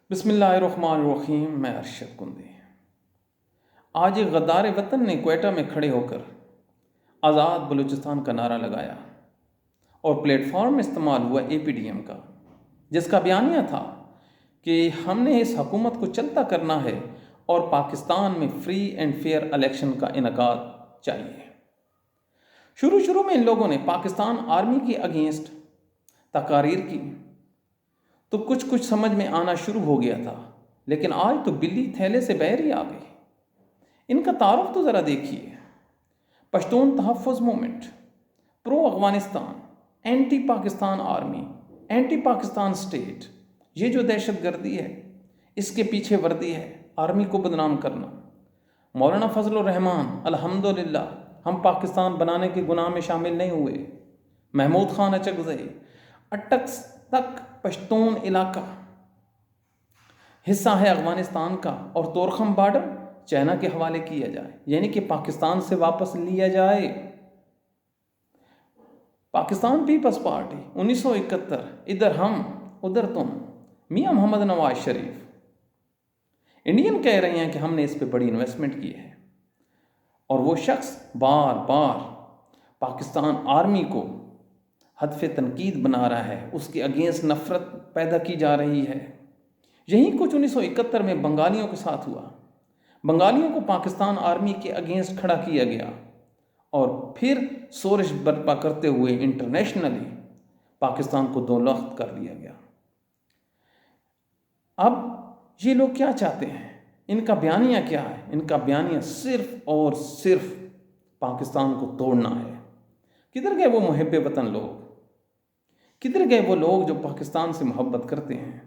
بسم اللہ الرحمن الرحیم۔ میں ارشد کندی۔ آج ایک غدار وطن نے کوئٹہ میں کھڑے ہو کر آزاد بلوچستان کا نعرہ لگایا اور پلیٹ فارم استعمال ہوا APDM کا، جس کا بیانیہ تھا کہ ہم نے اس حکومت کو چلتا کرنا ہے اور پاکستان میں فری اینڈ فیئر الیکشن کا انعقاد چاہیے۔ شروع میں ان لوگوں نے پاکستان آرمی کے اگینسٹ تقاریر کی تو کچھ سمجھ میں آنا شروع ہو گیا تھا، لیکن آج تو بلی تھیلے سے باہر ہی آ گئی۔ ان کا تعارف تو ذرا دیکھیے: پشتون تحفظ movement, pro Afghanistan, anti Pakistan army, anti Pakistan state. یہ جو دہشت گردی ہے، اس کے پیچھے وردی ہے آرمی کو بدنام کرنا۔ مولانا فضل الرحمان، الحمدللہ ہم پاکستان بنانے کے گناہ میں شامل نہیں ہوئے۔ محمود خان اچکزئی، اٹک تک پشتون علاقہ حصہ ہے افغانستان کا، اور تورخم بارڈر چائنا کے حوالے کیا جائے، یعنی کہ پاکستان سے واپس لیا جائے۔ پاکستان پیپلز پارٹی 1971، ادھر ہم ادھر تم، میاں محمد نواز شریف انڈین کہہ رہے ہیں کہ ہم نے اس پہ بڑی انویسٹمنٹ کی ہے، اور وہ شخص بار بار پاکستان آرمی کو ہدف تنقید بنا رہا ہے، اس کے اگینسٹ نفرت پیدا کی جا رہی ہے۔ یہی کچھ 1971 میں بنگالیوں کے ساتھ ہوا۔ بنگالیوں کو پاکستان آرمی کے اگینسٹ کھڑا کیا گیا اور پھر شورش برپا کرتے ہوئے انٹرنیشنلی پاکستان کو دو لخت کر دیا گیا۔ اب یہ لوگ کیا چاہتے ہیں؟ ان کا بیانیہ کیا ہے؟ ان کا بیانیہ صرف اور صرف پاکستان کو توڑنا ہے۔ کدھر گئے وہ محب وطن لوگ؟ کدھر گئے وہ لوگ جو پاکستان سے محبت کرتے ہیں؟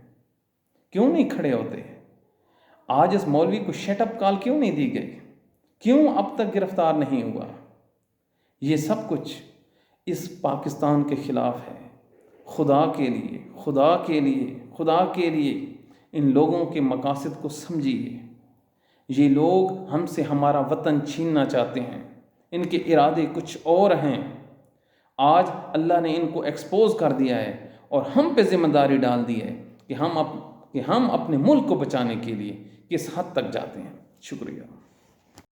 کیوں نہیں کھڑے ہوتے؟ آج اس مولوی کو شٹ اپ کال کیوں نہیں دی گئی؟ کیوں اب تک گرفتار نہیں ہوا؟ یہ سب کچھ اس پاکستان کے خلاف ہے۔ خدا کے لیے ان لوگوں کے مقاصد کو سمجھیے۔ یہ لوگ ہم سے ہمارا وطن چھیننا چاہتے ہیں، ان کے ارادے کچھ اور ہیں۔ آج اللہ نے ان کو ایکسپوز کر دیا ہے اور ہم پہ ذمہ داری ڈال دی ہے کہ ہم اپنے ملک کو بچانے کے لیے کس حد تک جاتے ہیں۔ شکریہ۔